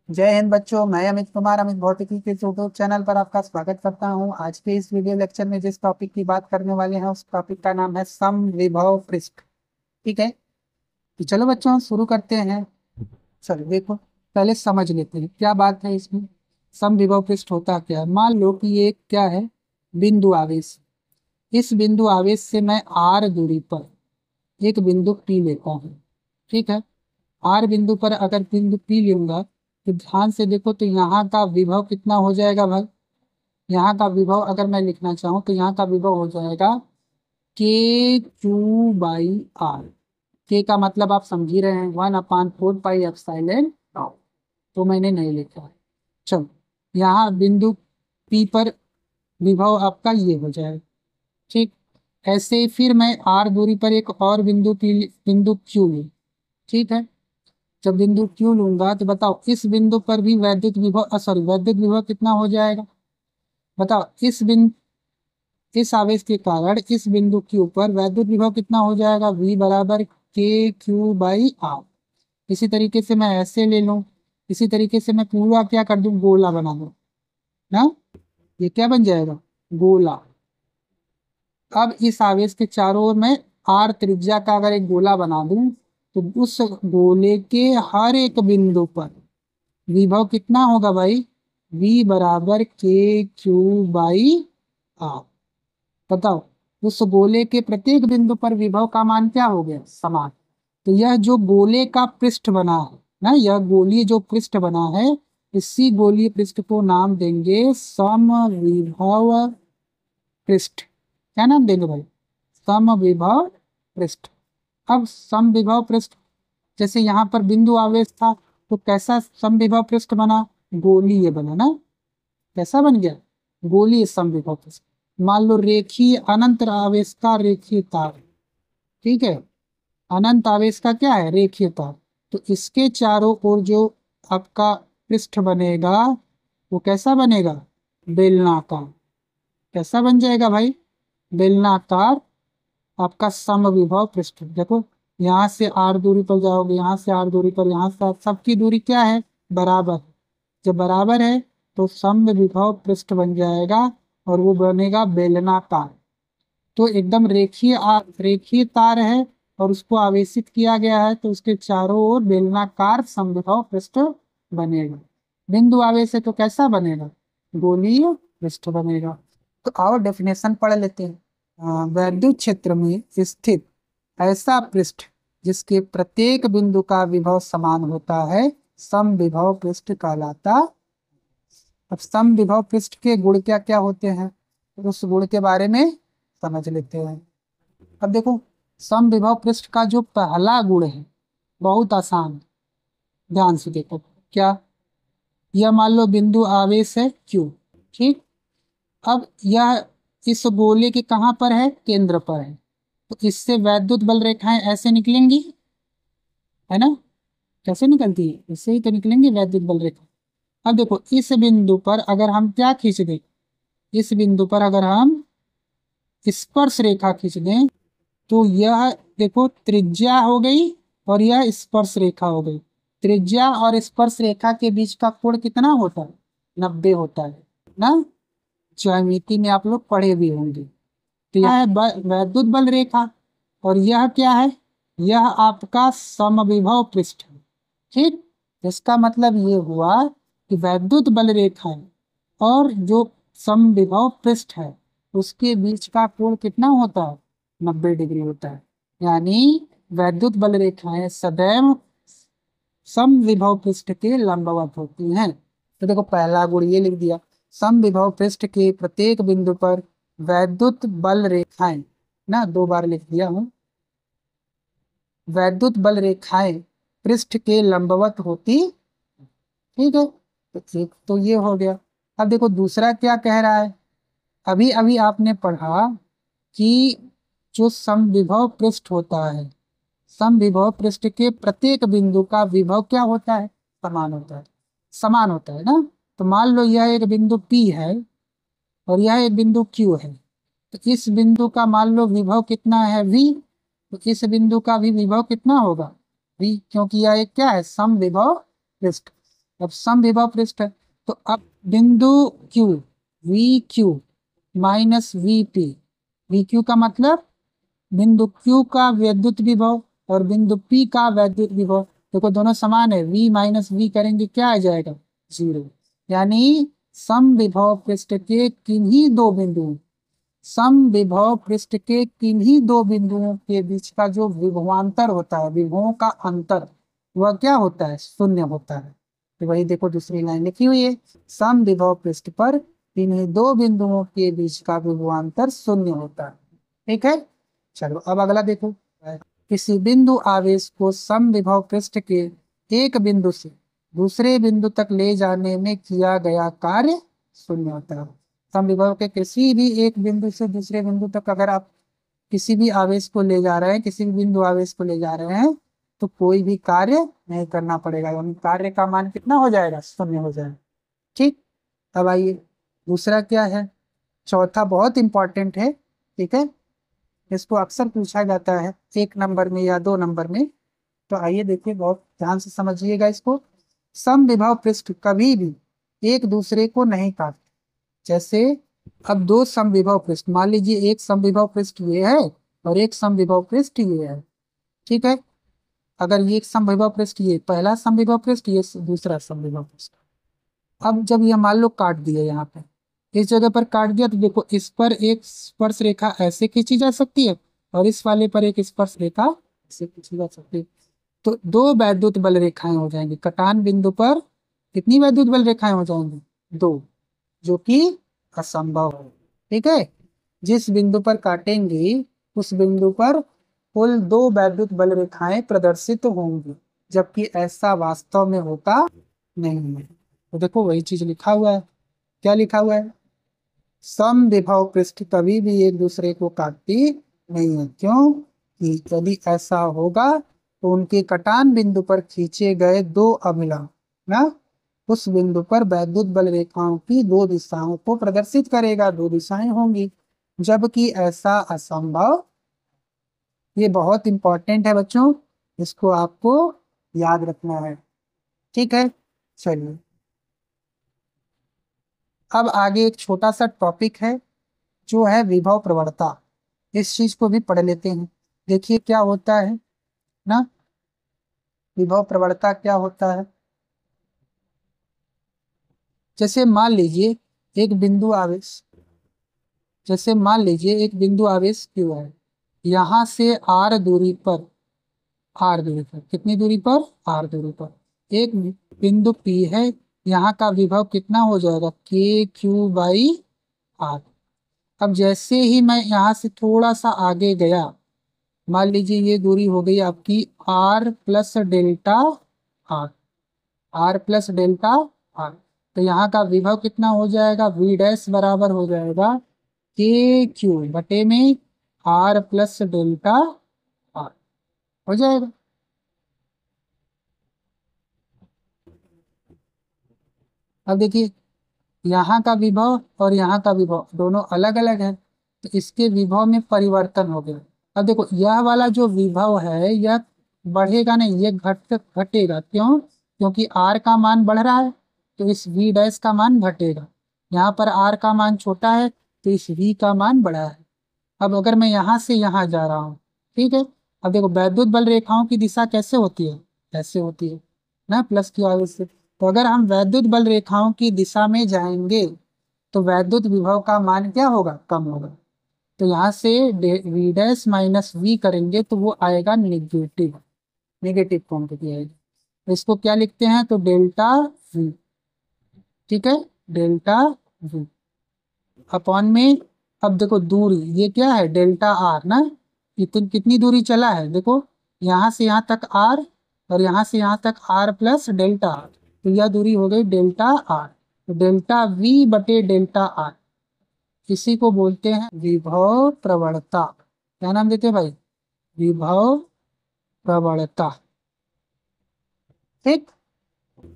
जय हिंद बच्चों। मैं अमित कुमार अमित भौतिकी के यूट्यूब चैनल पर आपका स्वागत करता हूं। आज के इस वीडियो लेक्चर में जिस टॉपिक की बात करने वाले हैं उस टॉपिक का नाम है समविभव पृष्ठ। ठीक है, तो चलो बच्चों शुरू करते हैं। चलो देखो, पहले समझ लेते हैं क्या बात है इसमें। समविभव पृष्ठ होता क्या है। मान लो कि ये क्या है, बिंदु आवेश। इस बिंदु आवेश से मैं आर दूरी पर एक बिंदु पी लेता हूँ। ठीक है, आर बिंदु पर अगर बिंदु पी लूंगा तो ध्यान से देखो, तो यहाँ का विभव कितना हो जाएगा भाई। यहाँ का विभव अगर मैं लिखना चाहूँ तो यहाँ का विभव हो जाएगा के क्यू बाई आर। के का मतलब आप समझ ही रहे हैं, 1/4 पाई एप्सिलॉन। तो मैंने नहीं लिखा है। चलो, यहाँ बिंदु पी पर विभव आपका ये हो जाएगा। ठीक, ऐसे ही फिर मैं आर दूरी पर एक और बिंदु क्यू लूँ। ठीक है, जब बिंदु क्यू लूंगा तो बताओ इस बिंदु पर भी वैद्युत विभव कितना हो जाएगा। बताओ इस आवेश के कारण इस बिंदु क्यू पर वैद्युत विभव कितना हो जाएगा। V बराबर के क्यू बाई आर। इसी तरीके से मैं ऐसे ले लूं, इसी तरीके से मैं पूरा क्या कर दूं, गोला बना दूं ना। ये क्या बन जाएगा, गोला। अब इस आवेश के चारों ओर मैं आर त्रिज्या का अगर एक गोला बना दूं तो उस गोले के हर एक बिंदु पर विभव कितना होगा भाई। V बराबर के क्यू बाई आर। बताओ, उस गोले के प्रत्येक बिंदु पर विभव का मान क्या हो गया, समान। तो यह जो गोले का पृष्ठ बना है ना, यह गोलीय जो पृष्ठ बना है, इसी गोलीय पृष्ठ को नाम देंगे समविभव पृष्ठ। क्या नाम देंगे भाई, समविभव पृष्ठ। अब समविभव पृष्ठ, जैसे यहाँ पर बिंदु आवेश था तो कैसा समविभव पृष्ठ बना, गोलीय बना ना। कैसा बन गया, गोलीय समविभव पृष्ठ। मान लो रेखीय अनंत आवेश का रेखीय तार। ठीक है, अनंत आवेश का क्या है, रेखीय तार। तो इसके चारों ओर जो आपका पृष्ठ बनेगा वो कैसा बनेगा, बेलनाकार। कैसा बन जाएगा भाई, बेलनाकार आपका समविभव पृष्ठ। देखो, यहाँ से आर दूरी पर जाओगे, यहाँ से आर दूरी पर, यहाँ से सबकी दूरी क्या है, बराबर। जब बराबर है तो समविभव पृष्ठ बन जाएगा और वो बनेगा बेलनाकार। तो एकदम रेखीय तार है और उसको आवेशित किया गया है तो उसके चारों ओर बेलनाकार समविभव पृष्ठ बनेगा। बिंदु आवेश है तो कैसा बनेगा, गोलीय पृष्ठ बनेगा। तो आओ डेफिनेशन पढ़ लेते हैं। वैद्युत क्षेत्र में स्थित ऐसा पृष्ठ जिसके प्रत्येक बिंदु का विभव समान होता है समविभव पृष्ठ कहलाता। अब समविभव पृष्ठ के गुण क्या क्या होते हैं, तो उस गुण के बारे में समझ लेते हैं। अब देखो, समविभव पृष्ठ का जो पहला गुण है बहुत आसान है। ध्यान से देखो क्या, यह मान लो बिंदु आवेश है Q। ठीक, अब यह इस गोले के कहाँ पर है, केंद्र पर है। तो इससे वैद्युत बल रेखाएं ऐसे निकलेंगी, है ना। कैसे निकलती है, इससे ही तो निकलेंगी वैद्युत बल रेखा। अब देखो, इस बिंदु पर अगर हम क्या खींच दें, इस बिंदु पर अगर हम स्पर्श रेखा खींच दें तो यह देखो त्रिज्या हो गई और यह स्पर्श रेखा हो गई। त्रिज्या और स्पर्श रेखा के बीच का कोण कितना होता है, 90 होता है ना। ज्यामिति में आप लोग पढ़े भी होंगे। तो यह है वैद्युत बल रेखा और यह क्या है, यह आपका समविभव पृष्ठ है। ठीक, इसका मतलब ये हुआ कि वैद्युत बल रेखा है और जो समविभव पृष्ठ है उसके बीच का कोण कितना होता है, 90 डिग्री होता है। यानी वैद्युत बल रेखाएं सदैव समविभव पृष्ठ के लंबवत होती हैं। तो देखो, पहला गुण ये लिख दिया, समविभव पृष्ठ के प्रत्येक बिंदु पर वैद्युत बल रेखाएं, ना 2 बार लिख दिया हूं, वैद्युत बल रेखाएं पृष्ठ के लंबवत होती। ठीक है, तो एक तो ये हो गया। अब देखो दूसरा क्या कह रहा है, अभी अभी आपने पढ़ा कि जो समविभव पृष्ठ होता है, समविभव पृष्ठ के प्रत्येक बिंदु का विभव क्या होता है, समान होता है। समान होता है ना। तो मान लो यह एक बिंदु P है और यह एक बिंदु Q है। तो इस बिंदु का मान लो विभव कितना है, V। तो इस बिंदु का भी विभव कितना होगा, V, क्योंकि यह एक क्या है, समविभव पृष्ठ। अब सम विभव पृष्ठ है, तो अब बिंदु Q, we Q minus V P, we Q का मतलब बिंदु Q का वैद्युत विभव और बिंदु P का वैद्युत विभव, देखो दोनों समान है, V माइनस वी करेंगे क्या आ जाएगा, 0। यानी सम विभव पृष्ठ के किन्हीं दो बिंदुओं, सम विभव पृष्ठ के किन्हीं दो बिंदुओं के बीच का जो विभवांतर होता है, विभवों का अंतर, वह क्या होता है, शून्य होता है। तो वही देखो दूसरी लाइन लिखी हुई है, सम विभव पृष्ठ पर किन्हीं दो बिंदुओं के बीच का विभवांतर शून्य होता है। ठीक है, चलो अब अगला देखो, किसी बिंदु आवेश को सम विभव पृष्ठ के एक बिंदु से दूसरे बिंदु तक ले जाने में किया गया कार्य शून्य होता है। सम विभव के किसी भी एक बिंदु से दूसरे बिंदु तक अगर आप किसी भी आवेश को ले जा रहे हैं, किसी भी बिंदु आवेश को ले जा रहे हैं, तो कोई भी कार्य नहीं करना पड़ेगा, यानी कार्य का मान कितना हो जाएगा, शून्य हो जाएगा। ठीक, अब आइए दूसरा क्या है, चौथा बहुत इंपॉर्टेंट है। ठीक है, इसको अक्सर पूछा जाता है 1 नंबर में या 2 नंबर में, तो आइए देखिए बहुत ध्यान से समझिएगा इसको। सम विभव पृष्ठ कभी भी एक दूसरे को नहीं काटते। जैसे अब दो समविभव पृष्ठ, मान लीजिए एक समविभव पृष्ठ ये है और एक समविभव पृष्ठ ये है। ठीक है, अगर ये एक समविभव पृष्ठ, ये पहला समविभव पृष्ठ, ये दूसरा समविभव पृष्ठ। अब जब ये मान लो काट दिया, यहाँ पे इस जगह पर काट दिया, तो देखो इस पर एक स्पर्श रेखा ऐसे खींची जा सकती है और इस वाले पर एक स्पर्श रेखा ऐसे खींची जा सकती है। तो दो वैद्युत बल रेखाएं हो जाएंगी कटान बिंदु पर। कितनी वैद्युत बल रेखाएं हो जाएंगी, दो, जो कि असंभव है। ठीक है, जिस बिंदु पर काटेंगे उस बिंदु पर कुल दो वैद्युत बल रेखाएं प्रदर्शित होंगी, जबकि ऐसा वास्तव में होता नहीं है। तो देखो वही चीज लिखा हुआ है, क्या लिखा हुआ है, सम विभव पृष्ठ कभी भी एक दूसरे को काटती नहीं है। क्यों कि यदि ऐसा होगा तो उनके कटान बिंदु पर खींचे गए दो अभिलंब ना उस बिंदु पर वैद्युत बल रेखाओं की दो दिशाओं को प्रदर्शित करेगा, दो दिशाएं होंगी, जबकि ऐसा असंभव। ये बहुत इंपॉर्टेंट है बच्चों, इसको आपको याद रखना है। ठीक है, चलिए अब आगे एक छोटा सा टॉपिक है जो है विभव प्रवणता। इस चीज को भी पढ़ लेते हैं, देखिए क्या होता है ना, विभव प्रवणता क्या होता है। जैसे मान लीजिए एक बिंदु आवेश, जैसे मान लीजिए एक बिंदु आवेश क्यू है, यहां से आर दूरी पर, आर दूरी पर, कितनी दूरी पर, आर दूरी पर एक बिंदु पी है, यहाँ का विभव कितना हो जाएगा, के क्यू बाई आर। अब जैसे ही मैं यहाँ से थोड़ा सा आगे गया, मान लीजिए ये दूरी हो गई आपकी R plus delta R, R plus delta R, तो यहाँ का विभव कितना हो जाएगा, वी डैश बराबर हो जाएगा के क्यू बटे में आर प्लस डेल्टा आर, हो जाएगा। अब देखिए यहाँ का विभव और यहाँ का विभव दोनों अलग अलग है, तो इसके विभव में परिवर्तन हो गया। अब देखो यह वाला जो विभव है यह बढ़ेगा नहीं, ये घटेगा। क्यों, क्योंकि आर का मान बढ़ रहा है तो इस वी डैश का मान घटेगा। यहाँ पर आर का मान छोटा है तो इस वी का मान बड़ा है। अब अगर मैं यहाँ से यहाँ जा रहा हूँ, ठीक है, अब देखो वैद्युत बल रेखाओं की दिशा कैसे होती है, ऐसे होती है ना, प्लस की आवेश से। तो अगर हम वैद्युत बल रेखाओं की दिशा में जाएंगे तो वैद्युत विभव का मान क्या होगा, कम होगा। तो यहाँ से वी डैश माइनस वी करेंगे तो वो आएगा नेगेटिव, नेगेटिव क्वांटिटी आएगी। तो इसको क्या लिखते हैं, तो डेल्टा वी। ठीक है, डेल्टा वी अपॉन में, अब देखो दूरी ये क्या है, डेल्टा आर ना, कितनी दूरी चला है, देखो यहाँ से यहाँ तक आर और यहाँ से यहाँ तक आर प्लस डेल्टा आर, तो यह दूरी हो गई डेल्टा आर। तो डेल्टा वी बटे डेल्टा आर, इसी को बोलते हैं विभव प्रवणता। क्या नाम देते हैं भाई, विभव प्रवणता। ठीक,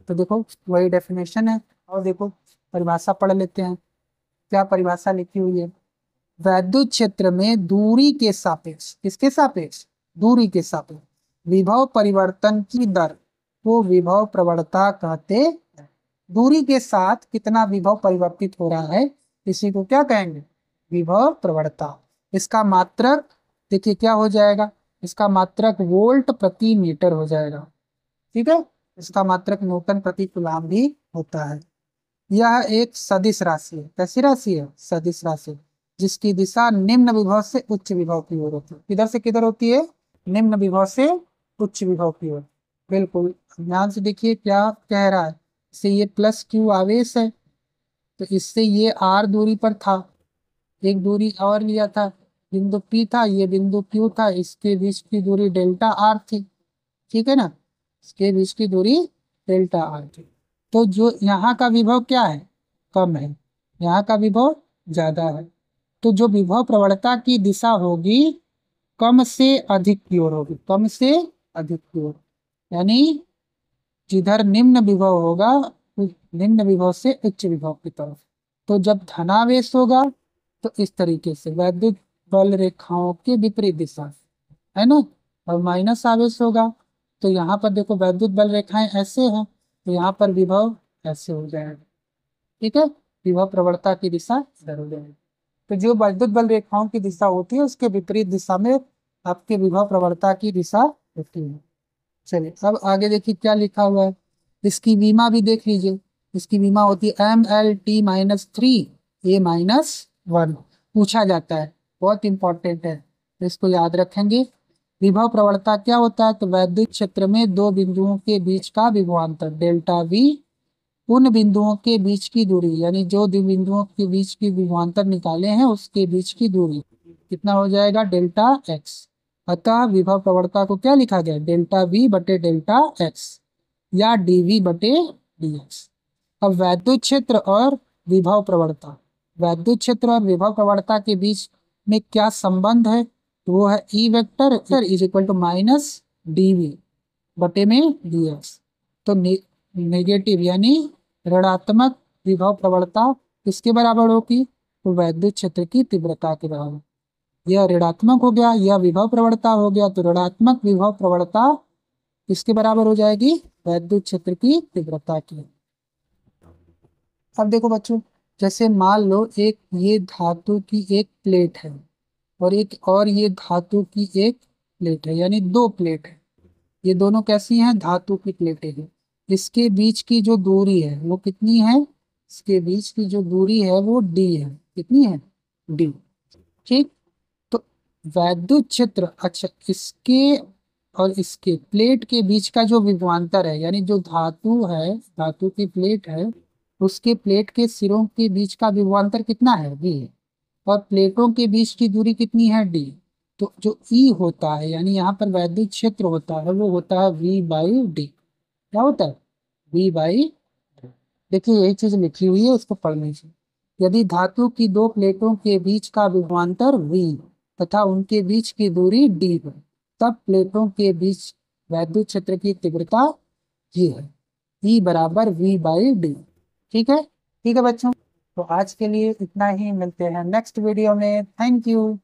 तो देखो वही डेफिनेशन है। और देखो परिभाषा पढ़ लेते हैं, क्या परिभाषा लिखी हुई है, वैद्युत क्षेत्र में दूरी के सापेक्ष, किसके सापेक्ष, दूरी के सापेक्ष विभव परिवर्तन की दर को विभव प्रवणता कहते दूरी के साथ कितना विभव परिवर्तित हो रहा है, इसी को क्या कहेंगे, विभव प्रवणता। इसका मात्रक देखिए क्या हो जाएगा, इसका मात्रक वोल्ट प्रति मीटर हो जाएगा। ठीक है, इसका मात्रक न्यूटन प्रति कूलम भी होता है। यह एक सदिश राशि है। कैसी राशि है, सदिश राशि, जिसकी दिशा निम्न विभव से उच्च विभव की ओर होती है। किधर से किधर होती है, निम्न विभव से उच्च विभव की ओर। बिल्कुल ध्यान से देखिए क्या कह रहा है, से ये प्लस क्यू आवेश है, तो इससे ये आर दूरी पर था, एक दूरी और लिया था, बिंदु पी था, ये बिंदु क्यू था, इसके बीच की दूरी डेल्टा आर थी। ठीक है ना, इसके बीच की दूरी डेल्टा आर थी। तो जो यहाँ का विभव क्या है, कम है, यहाँ का विभव ज्यादा है। तो जो विभव प्रवणता की दिशा होगी कम से अधिक की ओर होगी, कम से अधिक की ओर, यानी जिधर निम्न विभव होगा निम्न विभव से उच्च विभव की तरफ। तो जब धनावेश होगा तो इस तरीके से वैद्युत बल रेखाओं के विपरीत दिशा, है ना। और माइनस आवेश होगा तो यहाँ पर देखो वैद्युत बल रेखाएं ऐसे हैं, तो यहाँ पर विभव ऐसे हो जाएगा। ठीक है, विभव प्रवणता की दिशा इधर हो जाएगी। तो जो वैद्युत बल रेखाओं की दिशा होती है उसके विपरीत दिशा में आपके विभव प्रवणता की दिशा होती है। चलिए अब आगे देखिए क्या लिखा हुआ है, इसकी विमा भी देख लीजिए। इसकी विमा होती है ML T-3 A-1, पूछा जाता है, बहुत इंपॉर्टेंट है, तो इसको याद रखेंगे। विभव प्रवणता क्या होता है, तो वैद्युत क्षेत्र में दो बिंदुओं के बीच का विभवांतर डेल्टा V, उन बिंदुओं के बीच की दूरी, यानी जो दो बिंदुओं के बीच की विभवांतर निकाले हैं उसके बीच की दूरी कितना हो जाएगा, डेल्टा x। अतः विभव प्रवणता को क्या लिखा गया, डेल्टा V बटे डेल्टा x या dV बटे dx। अब वैद्युत क्षेत्र और विभव प्रवणता, वैद्युत क्षेत्र और विभव प्रवणता के बीच में क्या संबंध है, तो वो है E vector is equal to minus dV बटे में dx। तो नेगेटिव यानी ऋणात्मक विभव प्रवणता किसके बराबर होगी, तो वैद्युत क्षेत्र की तीव्रता के बराबर। यह ऋणात्मक हो गया, यह विभव प्रवणता हो गया, तो ऋणात्मक विभव प्रवणता किसके बराबर हो जाएगी, वैद्युत क्षेत्र की तीव्रता की। अब देखो बच्चों, जैसे मान लो एक ये धातु की एक प्लेट है और एक और ये धातु की एक प्लेट है, यानी दो प्लेट है। ये दोनों कैसी हैं, धातु की प्लेटें हैं। इसके बीच की जो दूरी है वो कितनी है, इसके बीच की जो दूरी है वो d है। कितनी है, d। ठीक, तो वैद्युत क्षेत्र, अच्छा इसके और इसके प्लेट के बीच का जो विभवांतर है, यानी जो धातु है, धातु की प्लेट है, उसके प्लेट के सिरों के बीच का विभवांतर कितना है, v, और प्लेटों के बीच की दूरी कितनी है, d। तो जो E होता है, यानी यहाँ पर वैद्युत क्षेत्र होता है, वो होता है V/d। क्या होता है, V/d। देखिए यही चीज लिखी हुई है, उसको पढ़ लीजिए। यदि धातु की दो प्लेटों के बीच का विभवांतर V तथा उनके बीच की दूरी d है, तब प्लेटों के बीच वैद्युत क्षेत्र की तीव्रता ये है, E बराबर V/d। ठीक है, ठीक है बच्चों, तो आज के लिए इतना ही, मिलते हैं नेक्स्ट वीडियो में। Thank you.